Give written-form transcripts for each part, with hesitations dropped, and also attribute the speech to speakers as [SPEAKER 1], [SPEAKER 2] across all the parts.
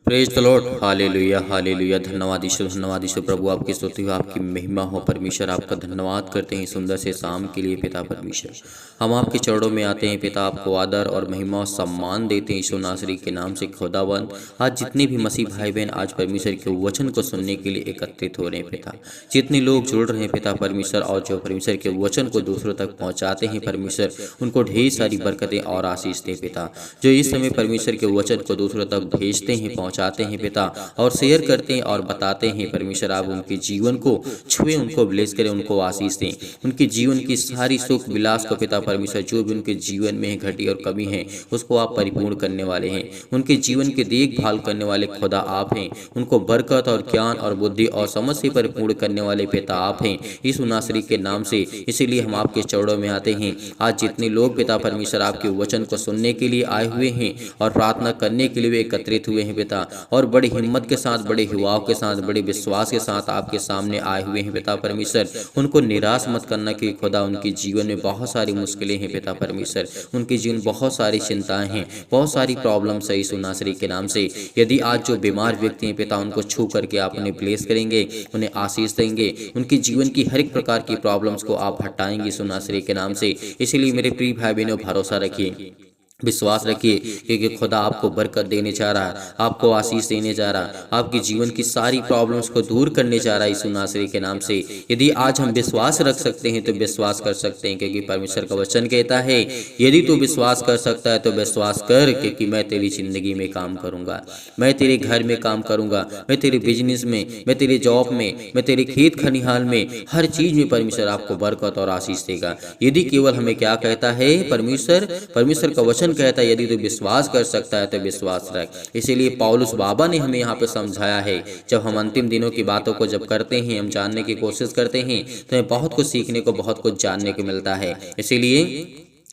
[SPEAKER 1] Praise the Lord. Hallelujah hallelujah. धन्यवाद ईश्वर प्रभु, आपकी स्तुति हो, आपकी महिमा हो। परमेश्वर आपका धन्यवाद करते हैं सुंदर से शाम के लिए पिता परमेश्वर। हम आपके चरणों में आते हैं पिता, आपको आदर और महिमा और सम्मान देते हैं यीशु नासरी के नाम से। खुदावंद, आज जितने भी मसीह भाई बहन आज परमेश्वर के वचन को सुनने के लिए एकत्रित हो रहे हैं पिता, जितने लोग जुड़ रहे हैं पिता परमेश्वर, और जो परमेश्वर के वचन को दूसरों तक पहुंचाते हैं परमेश्वर, उनको ढेर सारी बरकतें और आशीष दें पिता। जो इस समय परमेश्वर के वचन को दूसरों तक भेजते हैं, पहुंचाते हैं पिता, और शेयर करते हैं और बताते हैं परमेश्वर, आप उनके जीवन को छुए, उनको ब्लेस करें, उनको आशीष दें। उनके जीवन की सारी सुख विलास को पिता परमेश्वर, जो भी उनके जीवन में घटी और कमी है उसको आप परिपूर्ण करने वाले हैं। उनके जीवन की देखभाल करने वाले खुदा आप हैं। उनको बरकत और ज्ञान और बुद्धि और समझ से परिपूर्ण करने वाले पिता आप हैं यीशु नासरी के नाम से। इसीलिए हम आपके चरणों में आते हैं। आज जितने लोग पिता परमेश्वर आपके वचन को सुनने के लिए आए हुए हैं और प्रार्थना करने के लिए वे एकत्रित हुए हैं पिता, और बड़ी हिम्मत के साथ, बड़े युवाओं के साथ, बड़े विश्वास के साथ आपके सामने आए हुए हैं पिता परमेश्वर, उनको निराश मत करना कि खुदा उनके जीवन में बहुत सारी मुश्किलें हैं पिता परमेश्वर, उनके जीवन बहुत सारी चिंताएं हैं, बहुत सारी प्रॉब्लम्स है यीशु नासरी के नाम से। यदि आज जो बीमार व्यक्ति हैं पिता, उनको छू करके आप उन्हें ब्लेस करेंगे, उन्हें आशीष देंगे, उनके जीवन की हर एक प्रकार की प्रॉब्लम्स को आप हटाएंगे यीशु नासरी के नाम से। इसीलिए मेरे प्रिय भाई बहनों, भरोसा रखिए, विश्वास रखिए, क्योंकि खुदा आपको बरकत देने जा रहा है, आपको आशीष देने जा रहा है, आपके जीवन की सारी प्रॉब्लम्स को दूर करने जा रहा है यीशु नासरी के नाम से। यदि आज हम विश्वास रख सकते हैं तो विश्वास कर सकते हैं, क्योंकि परमेश्वर का वचन कहता है, यदि तू विश्वास कर सकता है तो विश्वास कर, क्योंकि मैं तेरी जिंदगी में काम करूंगा, मैं तेरे घर में काम करूंगा, मैं तेरे बिजनेस में, मैं तेरे जॉब में, मैं तेरे खेत खलिहान में, हर चीज में परमेश्वर आपको बरकत और आशीष देगा। यदि केवल हमें क्या कहता है परमेश्वर, परमेश्वर का वचन कहता है, यदि तू विश्वास कर सकता है तो विश्वास रख। इसीलिए पौलुस बाबा ने हमें यहाँ पे समझाया है, जब हम अंतिम दिनों की बातों को जब करते हैं, हम जानने की कोशिश करते हैं, तो हमें बहुत कुछ सीखने को, बहुत कुछ जानने को मिलता है। इसीलिए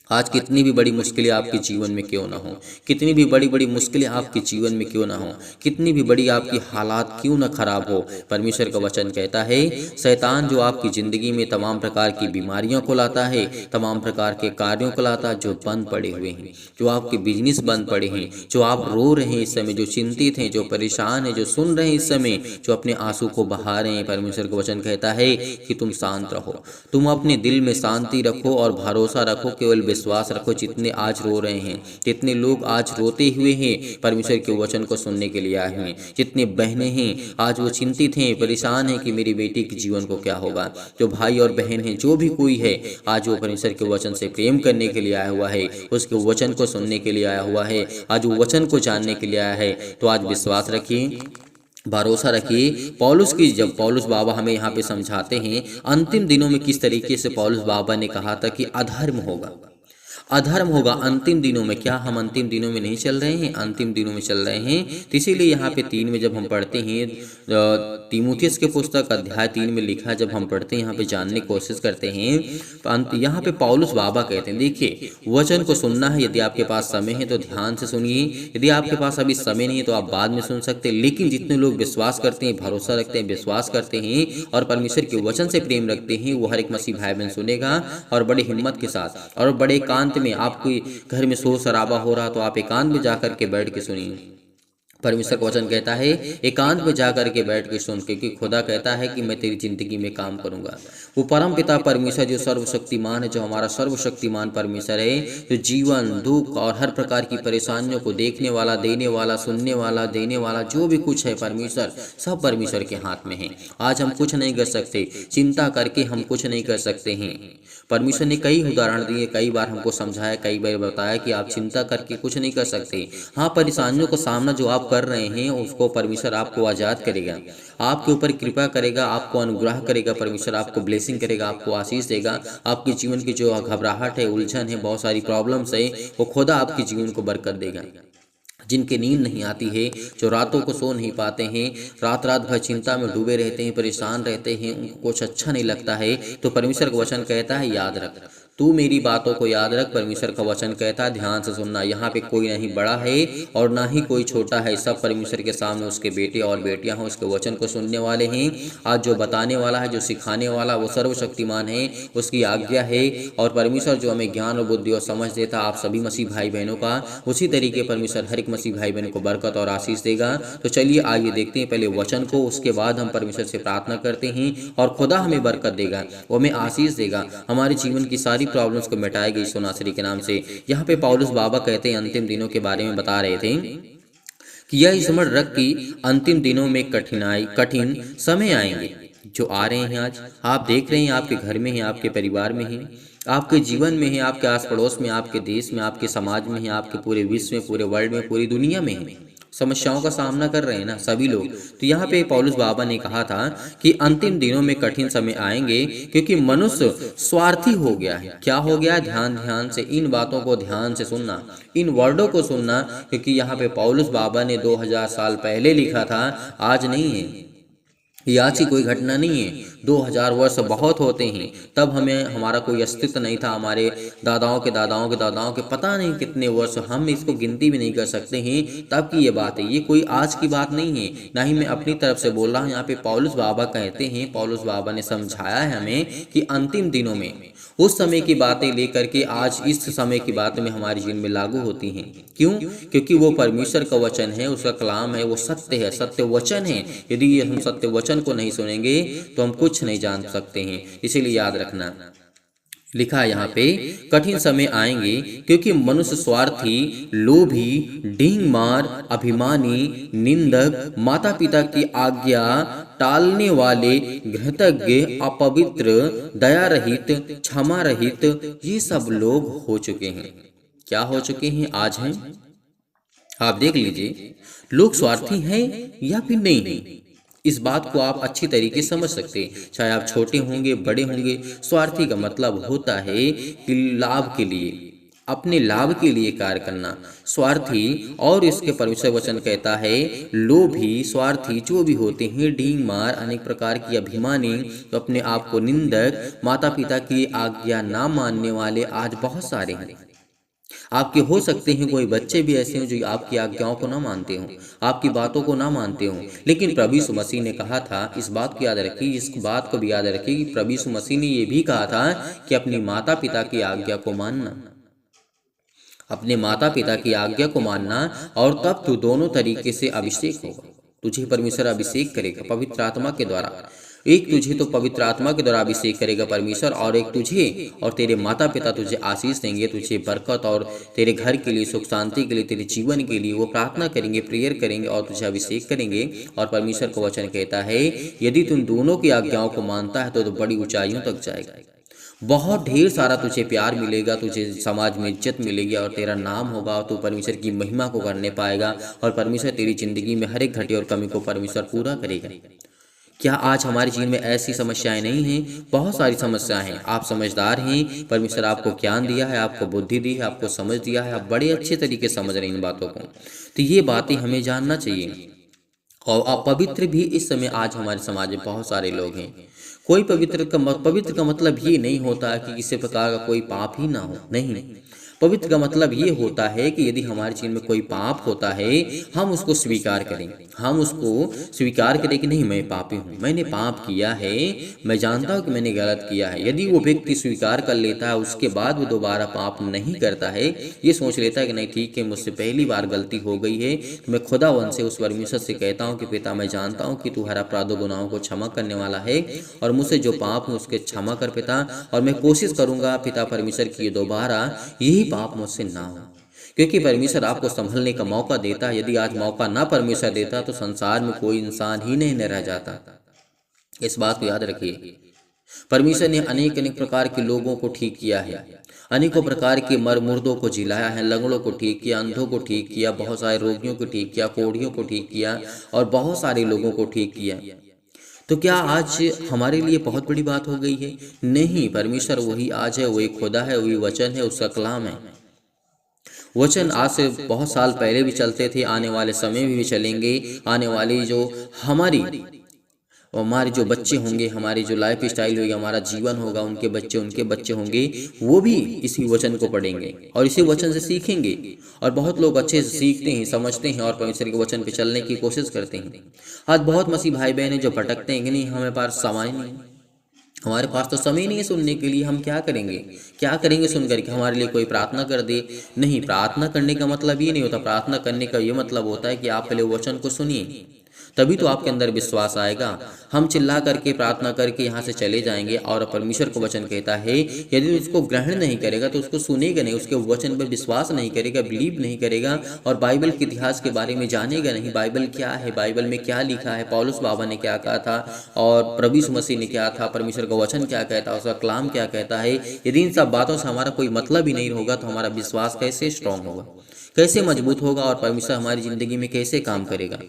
[SPEAKER 1] आज कितनी भी बड़ी मुश्किलें आपके जीवन में क्यों ना हो, कितनी भी बड़ी बड़ी मुश्किलें आपके जीवन में क्यों ना हो, कितनी भी बड़ी आपकी हालात क्यों ना खराब हो, परमेश्वर का वचन कहता है, शैतान जो आपकी ज़िंदगी में तमाम प्रकार की बीमारियों को लाता है, तमाम प्रकार के कार्यों को लाता है, जो बंद पड़े हुए हैं, जो आपके बिजनेस बंद पड़े हैं, जो आप रो रहे हैं इस समय, जो चिंतित हैं, जो परेशान हैं, जो सुन रहे हैं इस समय, जो अपने आंसू को बहा रहे हैं, परमेश्वर का वचन कहता है कि तुम शांत रहो, तुम अपने दिल में शांति रखो और भरोसा रखो, केवल विश्वास रखो। जितने आज रो रहे हैं, जितने लोग आज रोते हुए हैं परमेश्वर के वचन को सुनने के लिए आए हैं, जितने बहनें हैं आज वो चिंतित हैं, परेशान हैं कि मेरी बेटी के जीवन को क्या होगा, जो भाई और बहन हैं, जो भी कोई है आज वो परमेश्वर के वचन से प्रेम करने के लिए आया हुआ है, उसके वचन को सुनने के लिए आया हुआ है, आज वो वचन को जानने के लिए आया है, तो आज विश्वास रखिए, भरोसा रखिए। पौलुस की, जब पौलुस बाबा हमें यहाँ पे समझाते हैं अंतिम दिनों में किस तरीके से पौलुस बाबा ने कहा था कि अधर्म होगा, अधर्म होगा अंतिम दिनों में। क्या हम अंतिम दिनों में नहीं चल रहे हैं? अंतिम दिनों में चल रहे हैं। तो इसीलिए यहाँ पे 3 में जब हम पढ़ते हैं, तीमुथियुस के पुस्तक अध्याय 3 में लिखा, जब हम पढ़ते हैं यहाँ पे जानने की कोशिश करते हैं, यहाँ पे पौलुस बाबा कहते हैं, देखिए वचन को सुनना है, यदि आपके पास समय है तो ध्यान से सुनिए, यदि आपके पास अभी समय नहीं है तो आप बाद में सुन सकते हैं, लेकिन जितने लोग विश्वास करते हैं, भरोसा रखते हैं, विश्वास करते हैं और परमेश्वर के वचन से प्रेम रखते हैं, वो हर एक मसीह भाई बहन सुनेगा, और बड़ी हिम्मत के साथ और बड़े एकांत में। आपके घर में शोर शराबा हो रहा तो आप एकांत में जाकर के बैठ के सुनिए। परमेश्वर का वचन कहता है एकांत में जाकर के बैठ के सुन, क्योंकि खुदा कहता है कि मैं तेरी जिंदगी में काम करूंगा। वो परम पिता परमेश्वर जो सर्वशक्तिमान है, जो हमारा सर्वशक्तिमान परमेश्वर है, जो जीवन, दुख और हर प्रकार की परेशानियों को देखने वाला, देने वाला, सुनने वाला, देने वाला, जो भी कुछ है परमेश्वर, सब परमेश्वर के हाथ में है। आज हम कुछ नहीं कर सकते, चिंता करके हम कुछ नहीं कर सकते हैं। परमेश्वर ने कई उदाहरण दिए, कई बार हमको समझाया, कई बार बताया कि आप चिंता करके कुछ नहीं कर सकते। हाँ, परेशानियों का सामना जो आप कर रहे हैं उसको परमेश्वर आपको आज़ाद करेगा, आपके ऊपर कृपा करेगा, आपको अनुग्रह करेगा, परमेश्वर आपको ब्लेसिंग करेगा, आपको आशीष देगा। आपके जीवन की जो घबराहट है, उलझन है, बहुत सारी प्रॉब्लम्स है, वो खुदा आपके जीवन को बरकत देगा। जिनके नींद नहीं आती है, जो रातों को सो नहीं पाते हैं, रात रात भर चिंता में डूबे रहते हैं, परेशान रहते हैं, उनको कुछ अच्छा नहीं लगता है, तो परमेश्वर का वचन कहता है याद रख, तू मेरी बातों को याद रख। परमेश्वर का वचन कहता है ध्यान से सुनना। यहाँ पे कोई नहीं बड़ा है और ना ही कोई छोटा है, सब परमेश्वर के सामने उसके बेटे और बेटियां हैं, उसके वचन को सुनने वाले हैं। आज जो बताने वाला है, जो सिखाने वाला, वो सर्वशक्तिमान है, उसकी आज्ञा है। और परमेश्वर जो हमें ज्ञान और बुद्धि और समझ देता आप सभी मसीह भाई बहनों का, उसी तरीके परमेश्वर हर एक मसीह भाई बहनों को बरकत और आशीष देगा। तो चलिए आइए देखते हैं पहले वचन को, उसके बाद हम परमेश्वर से प्रार्थना करते हैं और खुदा हमें बरकत देगा, वो हमें आशीष देगा, हमारे जीवन की सारी प्रॉब्लम्स को मिटाएगी यीशु नासरी के नाम से। यहाँ पे पौलुस बाबा कहते हैं अंतिम दिनों के बारे में बता रहे थे कि यह स्मरण रख कि अंतिम दिनों में कठिन समय आएंगे जो आ रहे हैं। आज आप देख रहे हैं, आपके घर में हैं, आपके परिवार में हैं, आपके जीवन में है, आपके आस पड़ोस में, आपके देश में, आपके समाज में है, आपके पूरे विश्व में, पूरे वर्ल्ड में, पूरी दुनिया में है। समस्याओं का सामना कर रहे हैं ना सभी लोग। तो यहाँ पे पौलुस बाबा ने कहा था कि अंतिम दिनों में कठिन समय आएंगे क्योंकि मनुष्य स्वार्थी हो गया है। क्या हो गया? ध्यान से इन बातों को ध्यान से सुनना, इन वर्डों को सुनना, क्योंकि यहाँ पे पौलुस बाबा ने 2000 साल पहले लिखा था, आज नहीं है। ये आज की कोई घटना नहीं है। 2000 वर्ष बहुत होते हैं, तब हमें हमारा कोई अस्तित्व नहीं था। हमारे दादाओं के दादाओं के दादाओं के पता नहीं कितने वर्ष, हम इसको गिनती भी नहीं कर सकते हैं, तब की ये बात है। ये कोई आज की बात नहीं है, ना ही मैं अपनी तरफ से बोल रहा हूँ। यहाँ पे पौलुस बाबा कहते हैं, पौलुस बाबा ने समझाया है हमें कि अंतिम दिनों में उस समय की बातें लेकर के आज इस समय की बातें में हमारे जीवन में लागू होती हैं। क्यों? क्योंकि वो परमेश्वर का वचन है, उसका कलाम है, वो सत्य है, सत्य वचन है। यदि हम सत्य वचन को नहीं सुनेंगे तो हम कुछ नहीं जान सकते हैं। इसीलिए याद रखना, लिखा है यहाँ पे, कठिन समय आएंगे क्योंकि मनुष्य स्वार्थी, लोभी, ढींग मार, अभिमानी, निंदक, माता पिता की आज्ञा टालने वाले, घृतज्ञ, अपवित्र, दया रहित, क्षमा रहित, ये सब लोग हो चुके हैं। क्या हो चुके हैं? आज हैं। आप देख लीजिए, लोग स्वार्थी हैं या फिर नहीं हैं। इस बात को आप अच्छी तरीके से समझ सकते हैं, चाहे आप छोटे होंगे बड़े होंगे। स्वार्थी का मतलब होता है कि लाभ के लिए, अपने लाभ के लिए कार्य करना, स्वार्थी। और इसके परमेश्वर वचन कहता है लोभी, स्वार्थी जो भी होते हैं, ढींग मार, अनेक प्रकार की, अभिमानी, तो अपने आप को निंदक, माता पिता की आज्ञा ना मानने वाले आज बहुत सारे हैं। आपके हो सकते हैं कोई बच्चे भी ऐसे हों जो आपकी आज्ञाओं को ना मानते हों, आपकी बातों को ना मानते हों, लेकिन प्रभु यीशु मसीह ने कहा था, इस बात को याद रखिए, इस बात को भी याद रखिए कि प्रभु यीशु मसीह ने ये भी कहा था कि अपनी माता पिता की आज्ञा को मानना, अपने माता पिता की आज्ञा को मानना, और तब तू दोनों तरीके से अभिषेक होगा। तुझे परमेश्वर अभिषेक करेगा पवित्र आत्मा के द्वारा। एक तुझे तो पवित्र आत्मा के द्वारा अभिषेक करेगा परमेश्वर, और एक तुझे और तेरे माता पिता तुझे आशीष देंगे, तुझे बरकत, और तेरे घर के लिए, सुख शांति के लिए, तेरे जीवन के लिए वो प्रार्थना करेंगे, प्रेयर करेंगे और तुझे अभिषेक करेंगे। और परमेश्वर का वचन कहता है यदि तुम दोनों की आज्ञाओं को मानता है तो बड़ी ऊंचाइयों तक जाएगा। बहुत ढेर सारा तुझे प्यार मिलेगा, तुझे समाज में इज्जत मिलेगी और तेरा नाम होगा, और तू परमेश्वर की महिमा को करने पाएगा, और परमेश्वर तेरी जिंदगी में हर एक घटी और कमी को परमेश्वर पूरा करेगा। क्या आज हमारे जीवन में ऐसी समस्याएं नहीं हैं? बहुत सारी समस्याएं हैं। आप समझदार हैं, परमेश्वर आपको ज्ञान दिया है, आपको बुद्धि दी है, आपको समझ दिया है, आप बड़े अच्छे तरीके से समझ रहे हैं इन बातों को। तो ये बातें हमें जानना चाहिए। और अपवित्र भी इस समय आज हमारे समाज में बहुत सारे लोग हैं। कोई पवित्र का मतलब ये नहीं होता कि किसी प्रकार का कोई पाप ही ना हो, नहीं। पवित्र का मतलब ये होता है कि यदि हमारे जीवन में कोई पाप होता है, हम उसको स्वीकार करें, हम उसको स्वीकार करें कि नहीं मैं पापी हूँ, मैंने पाप किया है, मैं जानता हूँ कि मैंने गलत किया है। यदि वो व्यक्ति स्वीकार कर लेता है, उसके बाद वो दोबारा पाप नहीं करता है, ये सोच लेता है कि नहीं ठीक है मुझसे पहली बार गलती हो गई है, तो मैं खुदावन से, उस परमेश्वर से कहता हूँ कि पिता मैं जानता हूँ कि तू हर अपराधों गुनाहों को क्षमा करने वाला है, और मुझसे जो पाप है उसके क्षमा कर पिता, और मैं कोशिश करूँगा पिता परमेश्वर की दोबारा यही पाप मुझसे ना हो। क्योंकि परमेश्वर आपको संभलने का मौका देता है। यदि आज मौका ना परमेश्वर देता तो संसार में कोई इंसान ही नहीं रह जाता। इस बात को याद रखिए। परमेश्वर ने अनेक प्रकार के लोगों को ठीक किया है, अनेकों प्रकार के मुर्दों को जिलाया है, लंगड़ों को ठीक किया, अंधों को ठीक किया, बहुत सारे रोगियों को ठीक किया, कोढ़ियों को ठीक किया, और बहुत सारे लोगों को ठीक किया। तो क्या आज हमारे लिए बहुत बड़ी बात हो गई है? नहीं, परमेश्वर वही आज है, वही खुदा है, वही वचन है, उसका कलाम है। वचन आज से बहुत साल पहले भी चलते थे, आने वाले समय में भी चलेंगे। आने वाली जो हमारी और हमारे जो बच्चे होंगे, हमारी जो लाइफ स्टाइल होगी, हमारा जीवन होगा, उनके बच्चे होंगे, वो भी इसी वचन को पढ़ेंगे और इसी वचन से सीखेंगे। और बहुत लोग अच्छे से सीखते हैं, समझते हैं और परमेश्वर के वचन पे चलने की कोशिश करते हैं। आज बहुत मसीह भाई बहन हैं जो भटकते हैं कि नहीं हमें पास समय नहीं, हमारे पास तो समय नहीं है सुनने के लिए, हम क्या करेंगे, क्या करेंगे सुन करके, हमारे लिए कोई प्रार्थना कर दे। नहीं, प्रार्थना करने का मतलब ये नहीं होता। प्रार्थना करने का ये मतलब होता है कि आप पहले वचन को सुनिए, तभी तो आपके अंदर विश्वास आएगा। हम चिल्ला करके प्रार्थना करके यहाँ से चले जाएंगे और परमेश्वर को वचन कहता है यदि उसको ग्रहण नहीं करेगा तो उसको सुनेगा नहीं, उसके वचन पर विश्वास नहीं करेगा, बिलीव नहीं करेगा और बाइबल के इतिहास के बारे में जानेगा नहीं। बाइबल क्या है, बाइबल में क्या लिखा है, पौलुस बाबा ने क्या कहा था और प्रभु यीशु मसीह ने क्या था, परमेश्वर का वचन क्या कहता है, उसका कलाम क्या कहता है, यदि इन सब बातों से हमारा कोई मतलब ही नहीं होगा तो हमारा विश्वास कैसे स्ट्रांग होगा, कैसे मजबूत होगा और परमेश्वर हमारी ज़िंदगी में कैसे काम करेगा।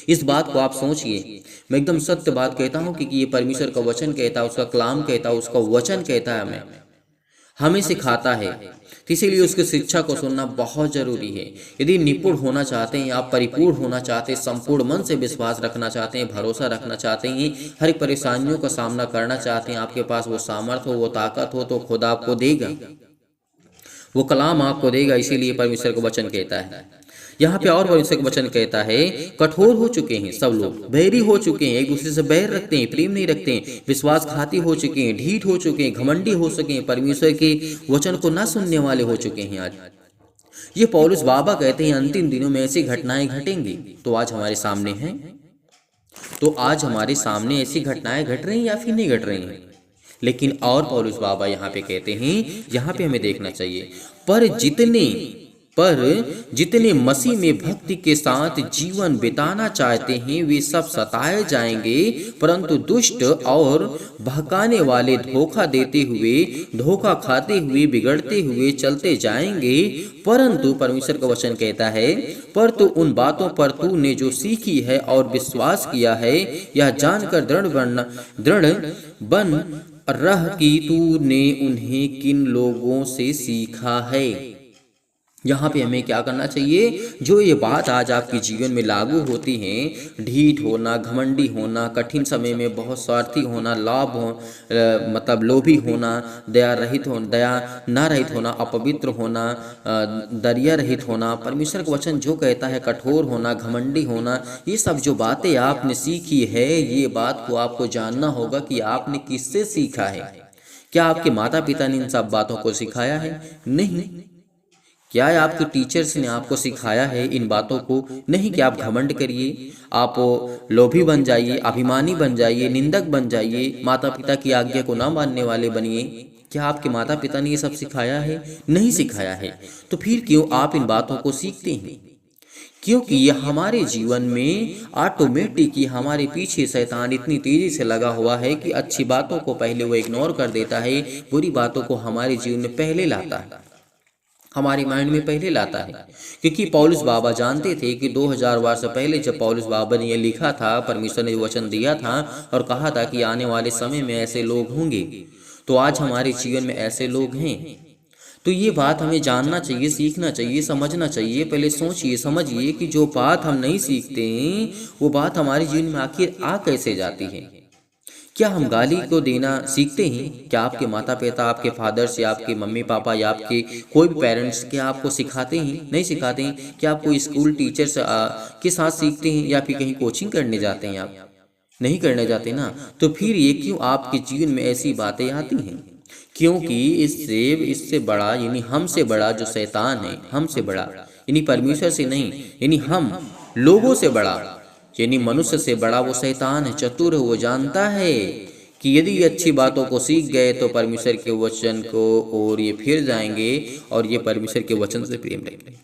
[SPEAKER 1] इस बात को आप सोचिए। मैं एकदम सत्य बात कहता हूँ कि ये परमेश्वर का वचन कहता है, उसका कलाम कहता है, उसका वचन कहता है, हमें सिखाता है। तो इसीलिए उसकी शिक्षा को सुनना बहुत ज़रूरी है। यदि निपुण होना चाहते हैं, आप परिपूर्ण होना चाहते हैं, संपूर्ण मन से विश्वास रखना चाहते हैं, भरोसा रखना चाहते हैं, हर एक परेशानियों का सामना करना चाहते हैं, आपके पास वो सामर्थ्य हो, वो ताकत हो, तो खुदा आपको देगा, वो कलाम आपको देगा। इसीलिए परमेश्वर का वचन कहता है। यहाँ पे और परमेश्वर का वचन कहता है कठोर हो चुके हैं सब लोग, बैरी हो चुके हैं, एक दूसरे से बैर रखते हैं, प्रेम नहीं रखते हैं, विश्वासघाती हो चुके हैं, ढीठ हो चुके हैं, घमंडी हो चुके हैं, परमेश्वर के वचन को ना सुनने वाले हो चुके हैं। आज ये पौलुस बाबा कहते हैं अंतिम दिनों में ऐसी घटनाएं घटेंगी। तो आज हमारे सामने हैं, तो आज हमारे सामने ऐसी घटनाएं घट रही हैं या फिर नहीं घट रही हैं। लेकिन और पौलुस बाबा यहाँ पे कहते हैं, यहाँ पे हमें देखना चाहिए, पर जितने मसीह में भक्ति के साथ जीवन बिताना चाहते हैं वे सब सताए जाएंगे, परंतु दुष्ट और भड़काने वाले धोखा देते हुए, धोखा खाते हुए, बिगड़ते हुए चलते जाएंगे। परंतु परमेश्वर का वचन कहता है, पर तो उन बातों पर तूने जो सीखी है और विश्वास किया है, यह जानकर दृढ़ बन रह कि तूने उन्हें किन लोगों से सीखा है। यहाँ पे हमें क्या करना चाहिए, जो ये बात आज आपके जीवन में लागू होती हैं, ढीठ होना, घमंडी होना, कठिन समय में बहुत स्वार्थी होना, मतलब लोभी होना, दया ना रहित होना, अपवित्र होना, दरिया रहित होना, परमेश्वर का वचन जो कहता है कठोर होना, घमंडी होना, ये सब जो बातें आपने सीखी है, ये बात को आपको जानना होगा कि आपने किससे सीखा है। क्या आपके माता पिता ने इन सब बातों को सिखाया है? नहीं। क्या आपके टीचर्स ने आपको सिखाया है इन बातों को? नहीं कि आप घमंड करिए, आप लोभी बन जाइए, अभिमानी बन जाइए, निंदक बन जाइए, माता पिता की आज्ञा को ना मानने वाले बनिए। क्या आपके माता पिता ने ये सब सिखाया है? नहीं सिखाया है। तो फिर क्यों आप इन बातों को सीखते हैं? क्योंकि यह हमारे जीवन में ऑटोमेटिक ही हमारे पीछे शैतान इतनी तेजी से लगा हुआ है कि अच्छी बातों को पहले वो इग्नोर कर देता है, बुरी बातों को हमारे जीवन में पहले लाता है, हमारे माइंड में पहले लाता है। क्योंकि पौलुस बाबा जानते थे कि 2000 वर्ष पहले जब पौलुस बाबा ने यह लिखा था, परमेश्वर ने वचन दिया था और कहा था कि आने वाले समय में ऐसे लोग होंगे, तो आज हमारे जीवन में ऐसे लोग हैं। तो ये बात हमें जानना चाहिए, सीखना चाहिए, समझना चाहिए। पहले सोचिए, समझिए कि जो बात हम नहीं सीखते हैं वो बात हमारे जीवन में आखिर आ कैसे जाती है। क्या हम गाली को देना सीखते हैं? क्या आपके माता पिता, आपके फादर्स या आपके मम्मी पापा या आपके कोई भी पेरेंट्स क्या आपको सिखाते हैं? नहीं सिखाते हैं। क्या आप कोई स्कूल टीचर्स के साथ सीखते हैं या फिर कहीं कोचिंग करने जाते हैं? आप नहीं करने जाते ना। तो फिर ये क्यों आपके जीवन में ऐसी बातें आती हैं? क्योंकि इससे बड़ा, यानी हमसे बड़ा जो शैतान है, हमसे बड़ा यानी परमेश्वर से नहीं, यानी हम लोगों से बड़ा, यानी मनुष्य से बड़ा वो शैतान है, चतुर है। वो जानता है कि यदि अच्छी बातों को सीख गए तो परमेश्वर के वचन को और ये फिर जाएंगे और ये परमेश्वर के वचन से प्रेम रखेंगे।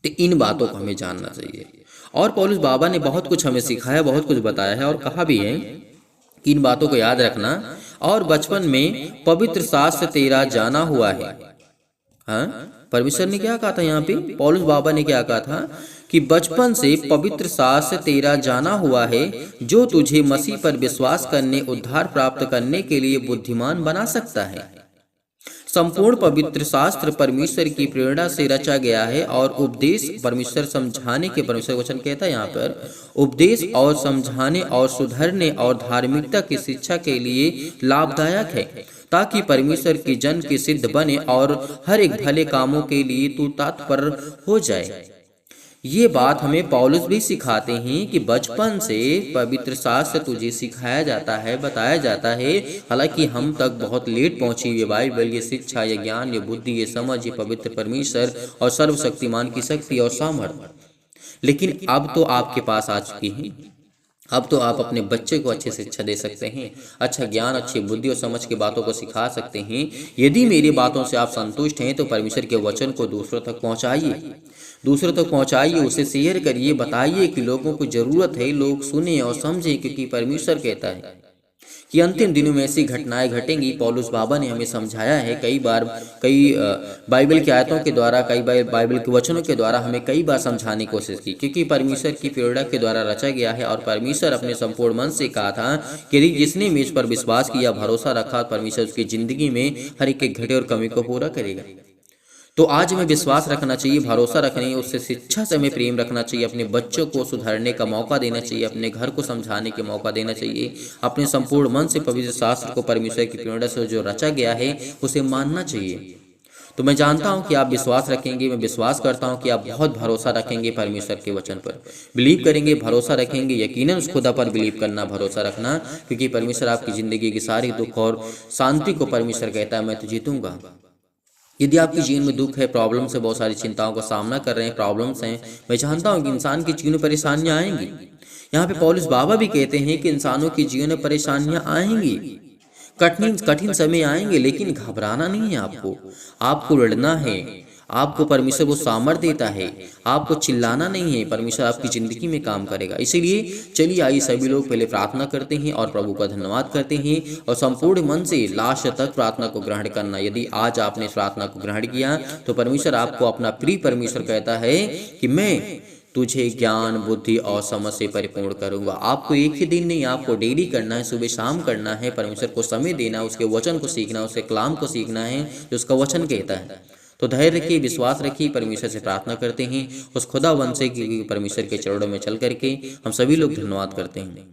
[SPEAKER 1] तो इन बातों को हमें जानना चाहिए। और पौलुस बाबा ने बहुत कुछ हमें सिखाया, बहुत कुछ बताया है और कहा भी है कि इन बातों को याद रखना। और बचपन में पवित्र शास्त्र तेरा जाना हुआ है। हाँ, परमेश्वर ने क्या कहा था यहाँ पे? पौलुस बाबा ने क्या कहा था कि बचपन से पवित्र शास्त्र तेरा जाना हुआ है, जो तुझे मसीह पर विश्वास करने, उद्धार प्राप्त करने के लिए बुद्धिमान बना सकता है। संपूर्ण पवित्र शास्त्र परमेश्वर की प्रेरणा से रचा गया है और उपदेश परमेश्वर समझाने के, परमेश्वर वचन कहता है यहाँ पर, उपदेश और समझाने और सुधरने और धार्मिकता की शिक्षा के लिए लाभदायक है, ताकि परमेश्वर के जन के सिद्ध बने और हर एक भले कामों के लिए तू तत्पर हो जाए। ये बात हमें पौलुस भी सिखाते हैं कि बचपन से पवित्र शास्त्र तुझे सिखाया जाता है, बताया जाता है। हालांकि हम तक बहुत लेट पहुंची ये बाइबल, ये शिक्षा, ये ज्ञान, ये बुद्धि, ये समझ, ये पवित्र परमेश्वर और सर्वशक्तिमान की शक्ति और सामर्थ्य, लेकिन अब तो आपके पास आ चुकी है। अब तो आप अपने बच्चे को अच्छी शिक्षा दे सकते हैं, अच्छा ज्ञान, अच्छी बुद्धि और समझ की बातों को सिखा सकते हैं। यदि मेरी बातों से आप संतुष्ट हैं तो परमेश्वर के वचन को दूसरों तक पहुंचाइए, उसे शेयर करिए, बताइए कि लोगों को जरूरत है लोग सुने और समझें, क्योंकि परमेश्वर कहता है कि अंतिम दिनों में ऐसी घटनाएं घटेंगी। पौलुस बाबा ने हमें समझाया है कई बार, बाइबल की आयतों के द्वारा, कई बाइबल के वचनों के द्वारा हमें कई बार समझाने की कोशिश की, क्योंकि परमेश्वर की प्रेरणा के द्वारा रचा गया है। और परमेश्वर अपने संपूर्ण मन से कहा था कि जिसने मुझ पर विश्वास किया, भरोसा रखा, परमेश्वर उसकी जिंदगी में हर एक घटे और कमी को पूरा करेगा। तो आज हमें विश्वास रखना चाहिए, भरोसा रखना चाहिए, उससे शिक्षा से हमें प्रेम रखना चाहिए, अपने बच्चों को सुधारने का मौका देना चाहिए, अपने घर को समझाने के मौका देना चाहिए, अपने संपूर्ण मन से पवित्र शास्त्र को, परमेश्वर की प्रेरणा से जो रचा गया है उसे मानना चाहिए। तो मैं जानता हूं कि आप विश्वास रखेंगे, मैं विश्वास करता हूं कि आप बहुत भरोसा रखेंगे परमेश्वर के वचन पर, बिलीव करेंगे, भरोसा रखेंगे, यकीनन उस खुदा पर बिलीव करना, भरोसा रखना, क्योंकि परमेश्वर आपकी जिंदगी की सारी दुख और शांति को परमेश्वर कहता है मैं तुझे दूंगा। यदि आपके जीवन में दुख है, प्रॉब्लम से, बहुत सारी चिंताओं का सामना कर रहे हैं, प्रॉब्लम्स हैं, मैं जानता हूं कि इंसान के जीवन में परेशानियां आएंगी। यहाँ पे पौलुस बाबा भी कहते हैं कि इंसानों के जीवन में परेशानियां आएंगी, कठिन समय आएंगे, लेकिन घबराना नहीं है आपको लड़ना है। आपको परमेश्वर वो सामर्थ्य देता है, आपको चिल्लाना नहीं है, परमेश्वर आपकी जिंदगी में काम करेगा। इसीलिए चलिए आइए सभी लोग पहले प्रार्थना करते हैं और प्रभु का धन्यवाद करते हैं और संपूर्ण मन से लास्ट तक प्रार्थना को ग्रहण करना। यदि आज आपने इस प्रार्थना को ग्रहण किया तो परमेश्वर आपको अपना प्रिय परमेश्वर कहता है कि मैं तुझे ज्ञान, बुद्धि और समझ से परिपूर्ण करूंगा। आपको एक ही दिन नहीं, आपको डेली करना है, सुबह शाम करना है, परमेश्वर को समय देना, उसके वचन को सीखना, उसके कलाम को सीखना है जो उसका वचन कहता है। तो धैर्य रखिए, विश्वास रखिए, परमेश्वर से प्रार्थना करते हैं उस खुदावंद से कि परमेश्वर के चरणों में चल करके हम सभी लोग धन्यवाद करते हैं।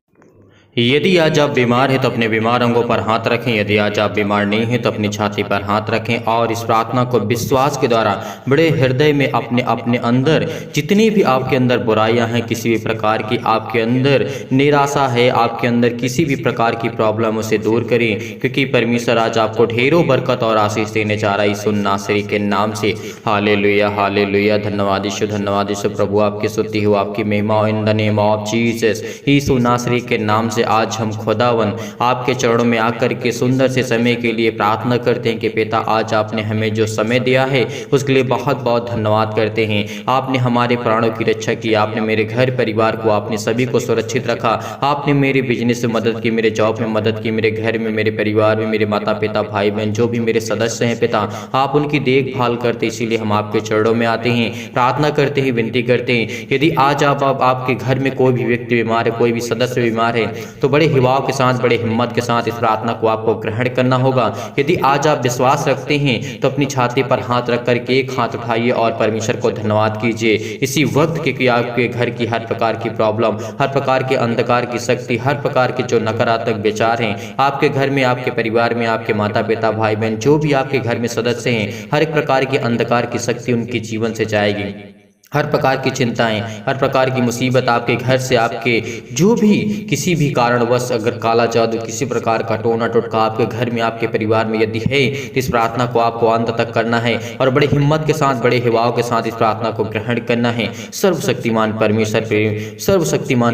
[SPEAKER 2] यदि आज आप बीमार हैं तो अपने बीमार अंगों पर हाथ रखें, यदि आज आप बीमार नहीं हैं तो अपनी छाती पर हाथ रखें और इस प्रार्थना को विश्वास के द्वारा बड़े हृदय में अपने अंदर जितनी भी आपके अंदर बुराइयां हैं, किसी भी प्रकार की आपके अंदर निराशा है, आपके अंदर किसी भी प्रकार की प्रॉब्लम उसे दूर करें, क्योंकि परमेश्वर आज आपको ढेरों बरकत और आशीष देने जा रहा है यीशु नासरी के नाम से। हालेलुया, हालेलुया, धन्यवाद यीशु प्रभु, आपकी स्तुति हो, आपकी महिमा in the name of Jesus. Yeshu नासरी के नाम से आज हम खुदावन आपके चरणों में आकर के सुंदर से समय के लिए प्रार्थना करते हैं कि पिता आज आपने हमें जो समय दिया है उसके लिए बहुत बहुत धन्यवाद करते हैं। आपने हमारे प्राणों की रक्षा की, आपने मेरे घर परिवार को, आपने सभी को सुरक्षित रखा, आपने मेरे बिजनेस में मदद की, मेरे जॉब में मदद की, मेरे घर में, मेरे परिवार में, मेरे माता पिता, भाई बहन जो भी मेरे सदस्य हैं पिता, आप उनकी देखभाल करते, इसीलिए हम आपके चरणों में आते हैं, प्रार्थना करते हैं, विनती करते हैं। यदि आज आपके घर में कोई भी व्यक्ति बीमार है, कोई भी सदस्य बीमार है, तो बड़े हिवाव के साथ, बड़े हिम्मत के साथ इस प्रार्थना को आपको ग्रहण करना होगा। यदि आज आप विश्वास रखते हैं तो अपनी छाती पर हाथ रख करके एक हाथ उठाइए और परमेश्वर को धन्यवाद कीजिए इसी वक्त के कि आपके घर की हर प्रकार की प्रॉब्लम, हर प्रकार के अंधकार की शक्ति, हर प्रकार के जो नकारात्मक विचार हैं आपके घर में, आपके परिवार में, आपके माता पिता, भाई बहन जो भी आपके घर में सदस्य हैं, हर एक प्रकार की अंधकार की शक्ति उनके जीवन से जाएगी। हर प्रकार की चिंताएं, हर प्रकार की मुसीबत आपके घर से, आपके जो भी किसी भी कारणवश अगर काला जादू, किसी प्रकार का टोना टोटका आपके घर में, आपके परिवार में यदि है, तो इस प्रार्थना को आपको अंत तक करना है और बड़े हिम्मत के साथ, बड़े हिवाव के साथ इस प्रार्थना को ग्रहण करना है। सर्वशक्तिमान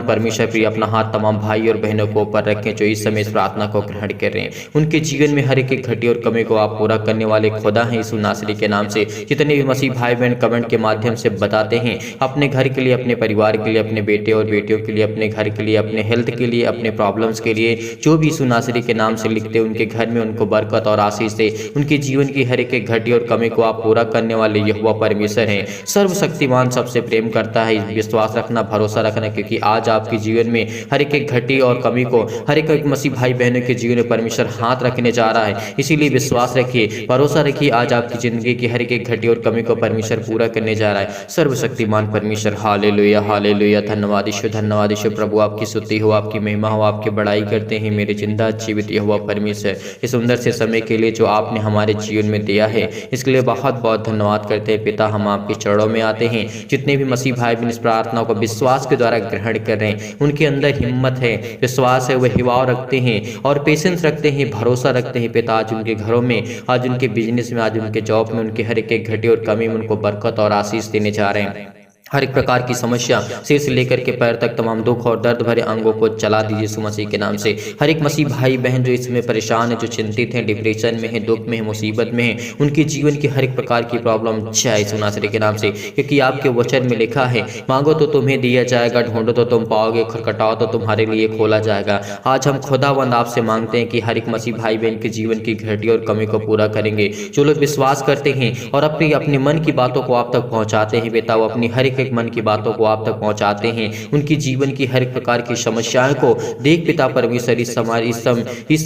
[SPEAKER 2] परमेश्वर प्रिय अपना हाथ तमाम भाई और बहनों को ऊपर रखें जो इस समय इस प्रार्थना को ग्रहण कर रहे हैं। उनके जीवन में हर एक घटी और कमी को आप पूरा करने वाले खुदा हैं यीशु नासरी के नाम से। जितने भी मसीह भाई बहन कमेंट के माध्यम से बताते बताते हैं अपने घर के लिए, अपने परिवार के लिए, अपने बेटे और बेटियों के लिए, अपने घर के लिए, अपने हेल्थ के लिए, अपने प्रॉब्लम्स के लिए, जो भी यीशु नासरी के नाम से लिखते उनके घर में उनको बरकत और आशीष से उनके जीवन की हर एक घटी और कमी को आप पूरा करने वाले यहोवा परमेश्वर हैं। सर्वशक्तिमान सबसे प्रेम करता है, विश्वास रखना, भरोसा रखना, क्योंकि आज आपके जीवन में हर एक घटी और कमी को हर एक मसीह भाई बहनों के जीवन में परमेश्वर हाथ रखने जा रहा है। इसीलिए विश्वास रखिए, भरोसा रखिए, आज आपकी जिंदगी की हर एक घटी और कमी को परमेश्वर पूरा करने जा रहा है। सर्वशक्तिमान परमेश्वर, हालेलुया हालेलुया। धन्यवाद ईश्वर, धन्यवाद ईश्वर प्रभु, आपकी स्तुति हो, आपकी महिमा हो, आपकी बड़ाई करते हैं मेरे जिंदा जीवित यहोवा परमेश्वर, इस सुंदर से समय के लिए जो आपने हमारे जीवन में दिया है, इसके लिए बहुत बहुत धन्यवाद करते हैं पिता। हम आपके चरणों में आते हैं, जितने भी मसीह भाई बहन इस प्रार्थना को विश्वास के द्वारा ग्रहण कर रहे हैं, उनके अंदर हिम्मत है, विश्वास है, वह हिवाव रखते हैं और पेशेंस रखते हैं, भरोसा रखते हैं पिता। आज उनके घरों में, आज उनके बिजनेस में, आज उनके जॉब में, उनके हर एक घटी और कमी में उनको बरकत और आशीष देने जा रहे हैं। हर एक प्रकार की समस्या सिर से लेकर के पैर तक तमाम दुख और दर्द भरे अंगों को चला दीजिए यीशु मसीह के नाम से। हर एक मसीह भाई बहन जो इसमें परेशान है, जो चिंतित हैं, डिप्रेशन में है, दुख में है, मुसीबत में है, उनके जीवन की हर एक प्रकार की प्रॉब्लम चाहे यीशु नासरी के नाम से, क्योंकि आपके वचन में लिखा है, मांगो तो तुम्हें दिया जाएगा, ढूंढो तो तुम पाओगे, खटखटाओ तो तुम्हारे लिए खोला जाएगा। आज हम खुदावंद आपसे मांगते हैं कि हर एक मसीह भाई बहन के जीवन की घटी और कमी को पूरा करेंगे। जो लोग विश्वास करते हैं और अपने मन की बातों को आप तक पहुंचाते हैं पिता, वो अपनी हर एक मन की बातों को आप तक पहुंचाते हैं, उनकी जीवन की हर एक प्रकार की समस्याओं को देख पिता परमेश्वर। इस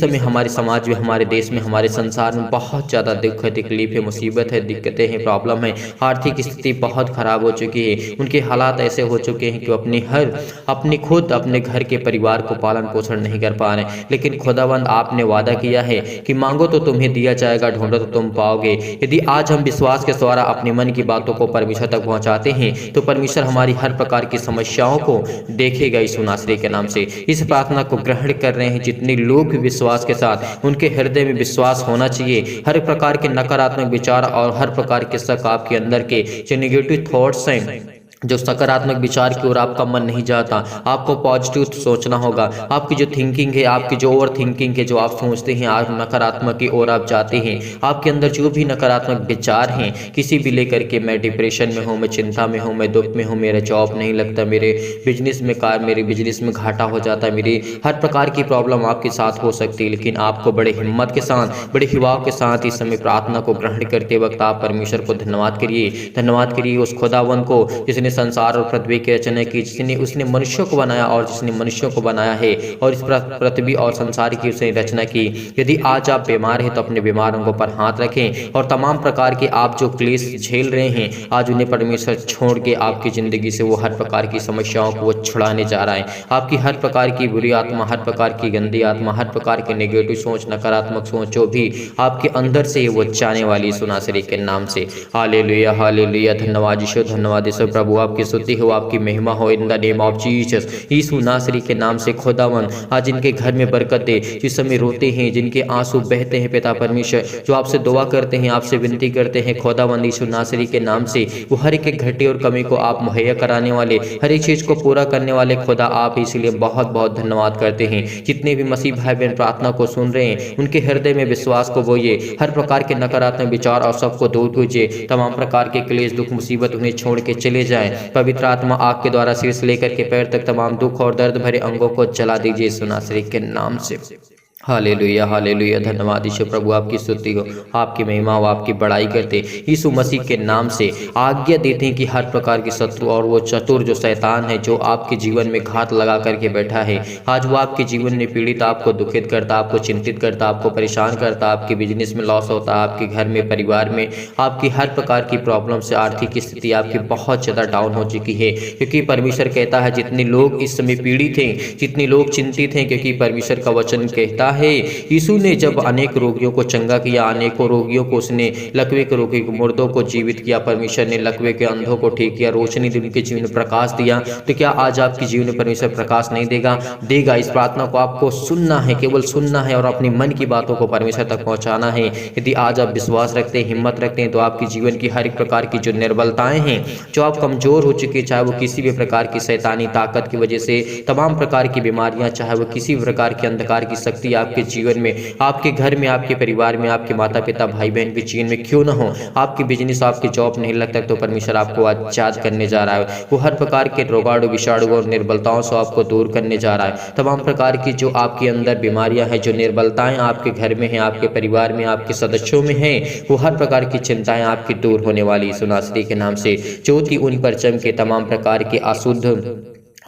[SPEAKER 2] समय हमारे समाज में, हमारे देश में, हमारे संसार में बहुत ज़्यादा दुख है, तकलीफ है, मुसीबत है, दिक्कतें हैं, प्रॉब्लम है, आर्थिक स्थिति बहुत खराब हो चुकी है, उनके हालात ऐसे हो चुके हैं कि अपने खुद अपने घर के परिवार को पालन पोषण नहीं कर पा रहे। लेकिन खुदावंद आपने वादा किया है कि मांगो तो तुम्हें दिया जाएगा, ढूंढो तो तुम पाओगे। यदि आज हम विश्वास के द्वारा अपने मन की बातों को परमेश्वर तक पहुंचाते हैं तो परमेश्वर हमारी हर प्रकार की समस्याओं को देखेगा यीशु नासरी के नाम से। इस प्रार्थना को ग्रहण कर रहे हैं जितने लोग भी विश्वास के साथ, उनके हृदय में विश्वास होना चाहिए। हर प्रकार के नकारात्मक विचार और हर प्रकार के शक आपके अंदर के जो नेगेटिव थॉट्स हैं, जो सकारात्मक विचार की ओर आपका मन नहीं जाता, आपको पॉजिटिव सोचना होगा। आपकी जो थिंकिंग है, आपकी जो ओवर थिंकिंग है, जो आप सोचते हैं आप नकारात्मक की ओर आप जाते हैं, आपके अंदर जो भी नकारात्मक विचार हैं, किसी भी लेकर के, मैं डिप्रेशन में हूँ, मैं चिंता में हूँ, मैं दुख में हूँ, मेरा जॉब नहीं लगता, मेरे बिजनेस में घाटा हो जाता है, मेरी हर प्रकार की प्रॉब्लम आपके साथ हो सकती है। लेकिन आपको बड़े हिम्मत के साथ, बड़े हिवाव के साथ इस समय प्रार्थना को ग्रहण करते वक्त आप परमेश्वर को धन्यवाद करिए उस खुदावन को जिसने संसार और पृथ्वी की रचना की, जिसने उसने मनुष्यों को बनाया और जिसने मनुष्यों को बनाया है और इस पृथ्वी और संसार की उसने रचना की। यदि आज आप बीमार हैं तो अपने बीमार अंगों पर हाथ रखें और तमाम प्रकार के आप जो क्लेश झेल रहे हैं, आज उन्हें परमेश्वर छोड़ के आपकी जिंदगी से वो हर प्रकार की समस्याओं को वो छुड़ाने जा रहा है। आपकी हर प्रकार की बुरी आत्मा, हर प्रकार की गंदी आत्मा, हर प्रकार की नेगेटिव सोच, नकारात्मक सोच जो भी आपके अंदर से वो जाने वाली यीशु नासरी के नाम से। Hallelujah hallelujah. धन्यवाद यीशु प्रभु, आपकी स्तुति हो, आपकी महिमा हो, in the name of Jesus. Yeshu नासरी के नाम से खुदावन आज इनके घर में बरकत दे, जिस समय रोते हैं, जिनके आंसू बहते हैं पिता परमेश्वर, जो आपसे दुआ करते हैं, आपसे विनती करते हैं खुदावन यीशु नासरी के नाम से, वो हर एक घटी और कमी को आप मुहैया कराने वाले, हर एक चीज को पूरा करने वाले खुदा आप, इसलिए बहुत बहुत धन्यवाद करते हैं। जितने भी मसीह भाई बहन प्रार्थना को सुन रहे हैं, उनके हृदय में विश्वास को बोइए, हर प्रकार के नकारात्मक विचार और सबको दूर कीजिए, तमाम प्रकार के क्लेश, दुख, मुसीबत उन्हें छोड़ के चले जाएं। पवित्र आत्मा आग के द्वारा सिर से लेकर के पैर तक तमाम दुख और दर्द भरे अंगों को जला दीजिए यीशु नासरी के नाम से। Hallelujah hallelujah. धन्यवाद यीशु प्रभु, आपकी स्तुति हो, आपकी महिमा हो, आपकी बड़ाई करते यीशु मसीह के नाम से आज्ञा देते हैं कि हर प्रकार के शत्रु और वो चतुर जो शैतान है, जो आपके जीवन में घात लगा करके बैठा है, आज वो आपके जीवन में पीड़ित, आपको दुखित करता, आपको चिंतित करता, आपको परेशान करता, आपके बिजनेस में लॉस होता, आपके घर में, परिवार में आपकी हर प्रकार की प्रॉब्लम से आर्थिक स्थिति आपकी बहुत ज़्यादा डाउन हो चुकी है। क्योंकि परमेश्वर कहता है जितने लोग इस समय पीड़ित हैं, जितने लोग चिंतित हैं, क्योंकि परमेश्वर का वचन कहता है यीशु ने जब अनेक रोगियों को चंगा किया, अनेकों रोगियों को उसने, लकवे के रोगी को, मुर्दों को जीवित किया, परमेश्वर ने लकवे के अंधों को ठीक किया, रोशनी दी, उनके जीवन में प्रकाश दिया, तो क्या आज आपके जीवन में परमेश्वर प्रकाश नहीं देगा? इस प्रार्थना को आपको सुनना है, केवल सुनना है और अपने मन की बातों को परमेश्वर तक पहुंचाना है। यदि आज आप विश्वास रखते हैं, हिम्मत रखते हैं, तो आपकी जीवन की हर एक प्रकार की जो निर्बलताएं हैं, जो आप कमजोर हो चुके, चाहे वो किसी भी प्रकार की शैतानी ताकत की वजह से, तमाम प्रकार की बीमारियां, चाहे वो किसी भी प्रकार की अंधकार की शक्ति आपके जीवन में, आपके घर में, आपके परिवार में, आपके माता पिता भाई बहन के जीवन में क्यों ना हो, आपकी बिजनेस आपकी जॉब नहीं लगता तो परमेश्वर आपको आजाद करने जा रहा है। वो हर प्रकार के रोगाणु विषाणु और निर्बलताओं से आपको दूर करने जा रहा है। तमाम प्रकार की जो आपके अंदर बीमारियां हैं, जो निर्बलताएं आपके घर में हैं, आपके परिवार में, आपके सदस्यों में हैं, वो हर प्रकार की चिंताएं आपकी दूर होने वाली यीशु नासरी के नाम से। ज्योति उन पर चमके, तमाम प्रकार के अशुद्ध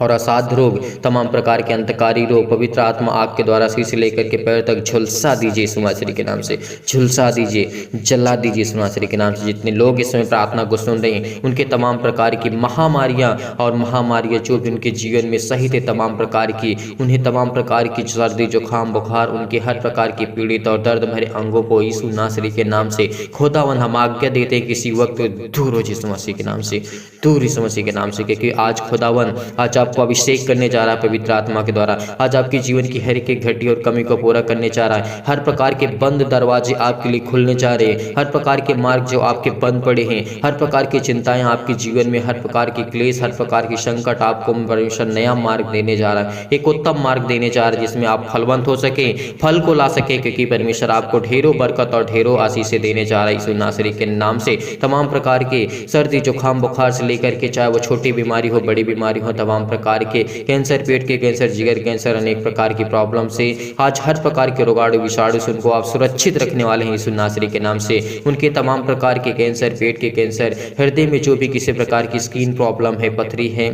[SPEAKER 2] और असाध्य रोग, तमाम प्रकार के अंतकारी रोग पवित्र आत्मा आग के द्वारा सिर से लेकर के पैर तक झुलसा दीजिए यीशु मसीह के नाम से, झुलसा दीजिए, जला दीजिए यीशु मसीह के नाम से। जितने लोग इस समय प्रार्थना को सुन रहे हैं उनके तमाम प्रकार की महामारियां और महामारियां जो भी उनके जीवन में सहित है, तमाम प्रकार की, उन्हें तमाम प्रकार की सर्दी जुकाम बुखार, उनके हर प्रकार की पीड़ित और दर्द भरे अंगों को यीशु नासरी के नाम से खुदावन हम आज्ञा देते हैं किसी वक्त दूर हो यीशु मसीह के नाम से, दूर यीशु मसीह के नाम से। क्योंकि आज खुदावन आज आपको अभिषेक करने जा रहा है पवित्र आत्मा के द्वारा। आज आपके जीवन की हर एक घटी और कमी को पूरा करने जा रहा है। हर प्रकार के बंद दरवाजे आपके लिए खुलने जा रहे हैं। हर प्रकार के मार्ग जो आपके बंद पड़े हैं, हर प्रकार की चिंताएं आपके जीवन में, हर प्रकार की क्लेश, हर प्रकार की संकट, आपको परमेश्वर नया मार्ग देने जा रहा है, एक उत्तम मार्ग देने जा रहा है जिसमें आप फलवंत हो सके, फल को ला सके। क्योंकि परमेश्वर आपको ढेरों बरकत और ढेरों आशीष देने जा रहा है यीशु नासरी के नाम से। तमाम प्रकार के सर्दी जुकाम बुखार से लेकर के चाहे वो छोटी बीमारी हो बड़ी बीमारी हो, तमाम प्रकार के कैंसर, पेट के कैंसर, जिगर कैंसर, अनेक प्रकार की प्रॉब्लम से आज हर प्रकार के रोगाणु विषाणु से उनको आप सुरक्षित रखने वाले हैं यीशु नासरी के नाम से। उनके तमाम प्रकार के कैंसर, पेट के कैंसर, हृदय में जो भी किसी प्रकार की स्किन प्रॉब्लम है, पथरी है,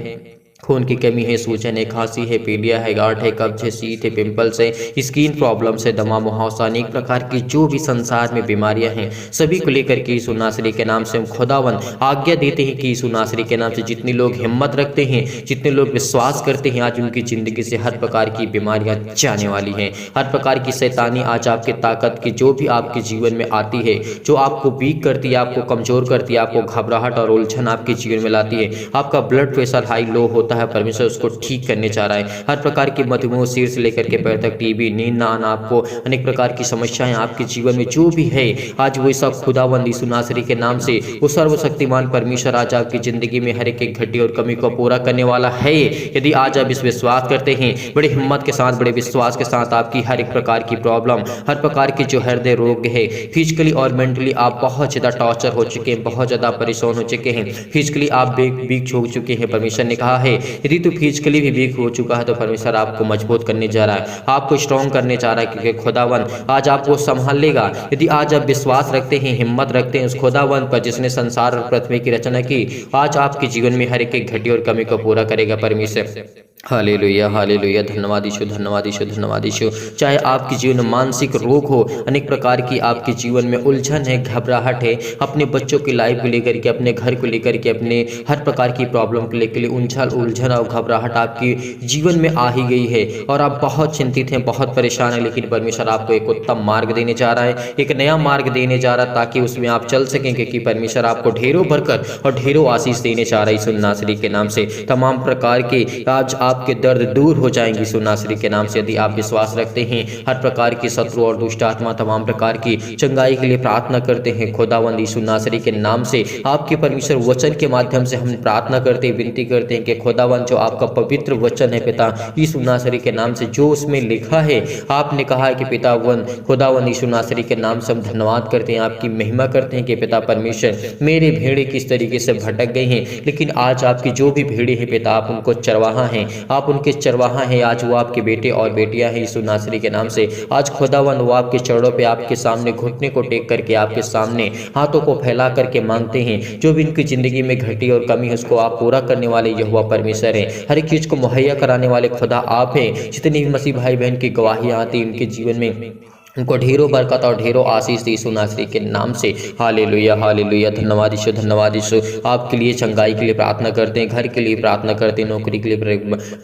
[SPEAKER 2] खून की कमी है, सूजन है, खांसी है, पीलिया है, गांठ है, कब्ज है, शीत है, पिंपल्स है, स्किन प्रॉब्लम से, दमा मुहावसा, अनेक प्रकार की जो भी संसार में बीमारियां हैं सभी को लेकर के यीशु नासरी के नाम से हम खुदावन आज्ञा देते हैं कि यीशु नासरी के नाम से जितने लोग हिम्मत रखते हैं, जितने लोग विश्वास करते हैं, आज उनकी जिंदगी से हर प्रकार की बीमारियां जाने वाली हैं। हर प्रकार की शैतानी आज आपके ताकत की जो भी आपके जीवन में आती है, जो आपको वीक करती है, आपको कमजोर करती है, आपको घबराहट और उलझन आपके जीवन में लाती है, आपका ब्लड प्रेशर हाई लो होता है, परमेश्वर उसको ठीक करने जा रहा है। हर प्रकार की मधुमेह सिर से लेकर के पैर तक, टीबी, नींद ना आना, आपको अनेक प्रकार की समस्याएं आपके जीवन में जो भी है, आज वो सब खुदावंद यीशु नासरी के नाम से वो सर्वशक्तिमान परमेश्वर आज आपकी जिंदगी में हर एक घटी और कमी को पूरा करने वाला है। यदि आज आप इस विश्वास करते हैं, बड़ी हिम्मत के साथ, बड़े विश्वास के साथ, आपकी हर एक प्रकार की प्रॉब्लम, हर प्रकार की जो हृदय रोग है, फिजिकली और मेंटली आप बहुत ज्यादा टॉर्चर हो चुके हैं, बहुत ज्यादा परेशान हो चुके हैं, फिजिकली आप वीक हो चुके हैं, परमेश्वर ने कहा है यदि तो फिजिकली भी वीक हो चुका है तो परमेश्वर आपको मजबूत करने जा रहा है, आपको स्ट्रॉन्ग करने जा रहा है। क्योंकि खुदावन आज आपको संभाल लेगा। यदि आज आप विश्वास रखते हैं, हिम्मत रखते हैं उस खुदावन पर जिसने संसार और पृथ्वी की रचना की, आज आपके जीवन में हर एक घटी और कमी को पूरा करेगा परमेश्वर। हालेलुया, हालेलुया, धन्यवाद यीशु, धन्यवाद यीशु, धन्यवाद यीशु। चाहे आपके जीवन में मानसिक रोग हो, अनेक प्रकार की आपके जीवन में उलझन है, घबराहट है, अपने बच्चों की लाइफ को लेकर के, अपने घर को लेकर के, अपने हर प्रकार की प्रॉब्लम को लेकर उलझन और घबराहट आपकी जीवन में आ ही गई है और आप बहुत चिंतित हैं, बहुत परेशान हैं, लेकिन परमेश्वर आपको एक उत्तम मार्ग देने जा रहा है, एक नया मार्ग देने जा रहा है ताकि उसमें आप चल सकें। क्योंकि परमेश्वर आपको ढेरों बरकत और ढेरों आशीष देने जा रहा है यीशु नासरी के नाम से। तमाम प्रकार के आज आपके दर्द दूर हो जाएंगे यीशु नासरी के नाम से। यदि आप विश्वास रखते हैं, हर प्रकार की शत्रु और दुष्ट आत्मा तमाम प्रकार की चंगाई के लिए प्रार्थना करते हैं खुदावंद यीशु नासरी के नाम से। आपके परमेश्वर वचन के माध्यम से हम प्रार्थना करते हैं, विनती करते हैं कि खुदावंद जो आपका पवित्र वचन है पिता यीशु नासरी के नाम से, जो उसमें लिखा है, आपने कहा है कि पितावन खुदावंद यीशु नासरी के नाम से हम धन्यवाद करते हैं, आपकी महिमा करते हैं कि पिता परमेश्वर मेरे भेड़े किस तरीके से भटक गई हैं, लेकिन आज आपकी जो भी भेड़े हैं पिता आप उनको चरवाहा हैं, आप उनके चरवाहा हैं। आज वो आपके बेटे और बेटियां हैं यीशु नासरी के नाम से। आज खुदावन वो आपके चरणों पे आपके सामने घुटने को टेक करके आपके सामने हाथों को फैला करके मांगते हैं, जो भी इनकी जिंदगी में घटी और कमी है उसको आप पूरा करने वाले यहोवा परमेश्वर हैं। हर एक चीज को मुहैया कराने वाले खुदा आप हैं। जितनी भी मसीह भाई बहन की गवाहियां आती उनके जीवन में उनको ढेरों बरकत और ढेरों आशीष यीशु नासरी के नाम से। हालेलुया, हालेलुया, धन्यवाद यीशु, धन्यवाद यीशु। आपके लिए चंगाई के लिए प्रार्थना करते हैं, घर के लिए प्रार्थना करते हैं, नौकरी के लिए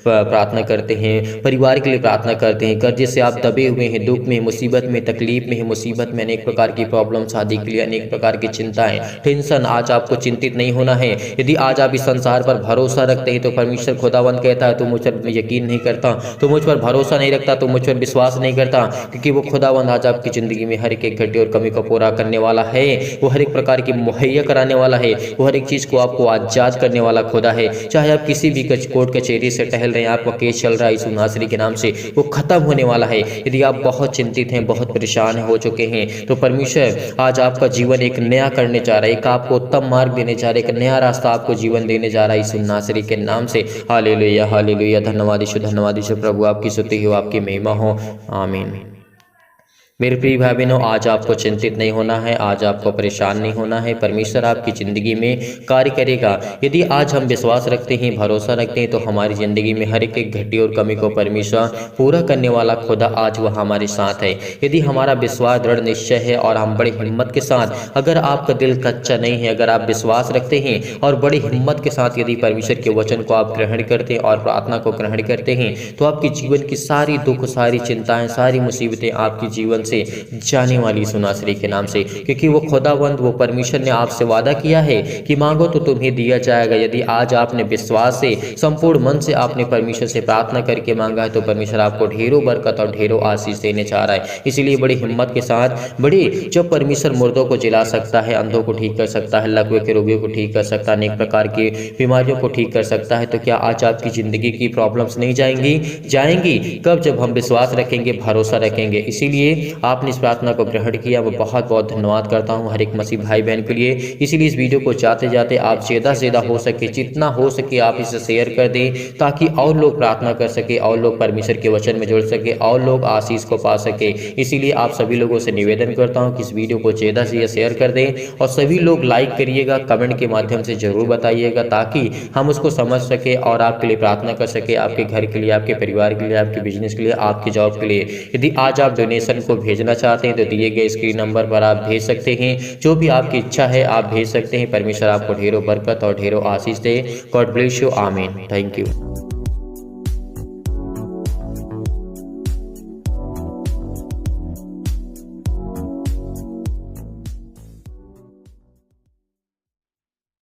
[SPEAKER 2] प्रार्थना करते हैं, परिवार के लिए प्रार्थना करते हैं। कर्जे से आप दबे हुए हैं, दुख में, मुसीबत में, तकलीफ में है, मुसीबत में, अनेक प्रकार की प्रॉब्लम, शादी के लिए अनेक प्रकार की चिंताएं, टेंशन, आज आपको चिंतित नहीं होना है। यदि आज आप इस संसार पर भरोसा रखते हैं तो परमेश्वर खुदावंद कहता है तू मुझ पर यकीन नहीं करता, तो मुझ पर भरोसा नहीं रखता, तो मुझ पर विश्वास नहीं करता, क्योंकि वो खुदा खुदावंद आज आपकी ज़िंदगी में हर एक घटी और कमी को पूरा करने वाला है। वो हर एक प्रकार की मुहैया कराने वाला है। वो हर एक चीज़ को आपको आज़ाद करने वाला खुदा है। चाहे आप किसी भी कोर्ट कचहरी से टहल रहे हैं, आपका केस चल रहा है यीशु नासरी के नाम से, वो खत्म होने वाला है। यदि आप बहुत चिंतित हैं, बहुत परेशान हो चुके हैं, तो परमेश्वर आज आपका जीवन एक नया करने जा रहा है, एक आपको उत्तम मार्ग देने जा रहा है, एक नया रास्ता आपको जीवन देने जा रहा है यीशु नासरी के नाम से। Hallelujah hallelujah. धन्यवाद यीशु प्रभु, आपकी स्तुति हो, आपकी महिमा हो। आमीन। मेरे प्रिय भाई बहनों, आज आपको चिंतित नहीं होना है, आज आपको परेशान नहीं होना है। परमेश्वर आपकी ज़िंदगी में कार्य करेगा। यदि आज हम विश्वास रखते हैं, भरोसा रखते हैं, तो हमारी ज़िंदगी में हर एक घटी और कमी को परमेश्वर पूरा करने वाला खुदा आज वह हमारे साथ है। यदि हमारा विश्वास दृढ़ निश्चय है और हम बड़ी हिम्मत के साथ, अगर आपका दिल कच्चा नहीं है, अगर आप विश्वास रखते हैं और बड़ी हिम्मत के साथ यदि परमेश्वर के वचन को आप ग्रहण करते हैं और प्रार्थना को ग्रहण करते हैं, तो आपके जीवन की सारी दुख, सारी चिंताएं, सारी मुसीबतें आपके जीवन से जाने वाली यीशु नासरी के नाम से। क्योंकि वो खुदावंद, वो परमेश्वर ने आपसे वादा किया है कि मांगो तो तुम्हें दिया जाएगा। यदि आज आपने विश्वास से, संपूर्ण मन से आपने परमेश्वर से प्रार्थना करके मांगा है, तो परमेश्वर आपको ढेरों बरकत और ढेरों आशीष देने चाह रहा है। इसीलिए बड़ी हिम्मत के साथ, जब परमेश्वर मुर्दों को जिला सकता है, अंधों को ठीक कर सकता है, लकवे के रोगियों को ठीक कर सकता है, अनेक प्रकार की बीमारियों को ठीक कर सकता है, तो क्या आज आपकी ज़िंदगी की प्रॉब्लम्स नहीं जाएंगी? कब? जब हम विश्वास रखेंगे, भरोसा रखेंगे। इसीलिए आपने इस प्रार्थना को ग्रहण किया, मैं बहुत बहुत धन्यवाद करता हूं हर एक मसीह भाई बहन के लिए। इसीलिए इस वीडियो को जाते जाते आप ज़्यादा से ज़्यादा हो सके, जितना हो सके आप इसे शेयर कर दें, ताकि और लोग प्रार्थना कर सके, और लोग परमेश्वर के वचन में जुड़ सके, और लोग आशीष को पा सके। इसीलिए आप सभी लोगों से निवेदन करता हूँ कि इस वीडियो को ज़्यादा से ज़्यादा शेयर कर दें, और सभी लोग लाइक करिएगा, कमेंट के माध्यम से ज़रूर बताइएगा, ताकि हम उसको समझ सके और आपके लिए प्रार्थना कर सके, आपके घर के लिए, आपके परिवार के लिए, आपके बिजनेस के लिए, आपकी जॉब के लिए। यदि आज आप डोनेशन को भेजना चाहते हैं, तो दिए गए स्क्रीन नंबर पर आप भेज सकते हैं। जो भी आपकी इच्छा है आप भेज सकते हैं। परमेश्वर आपको ढेरों बरकत और ढेरों आशीष दे। God bless you. आमीन। Thank you.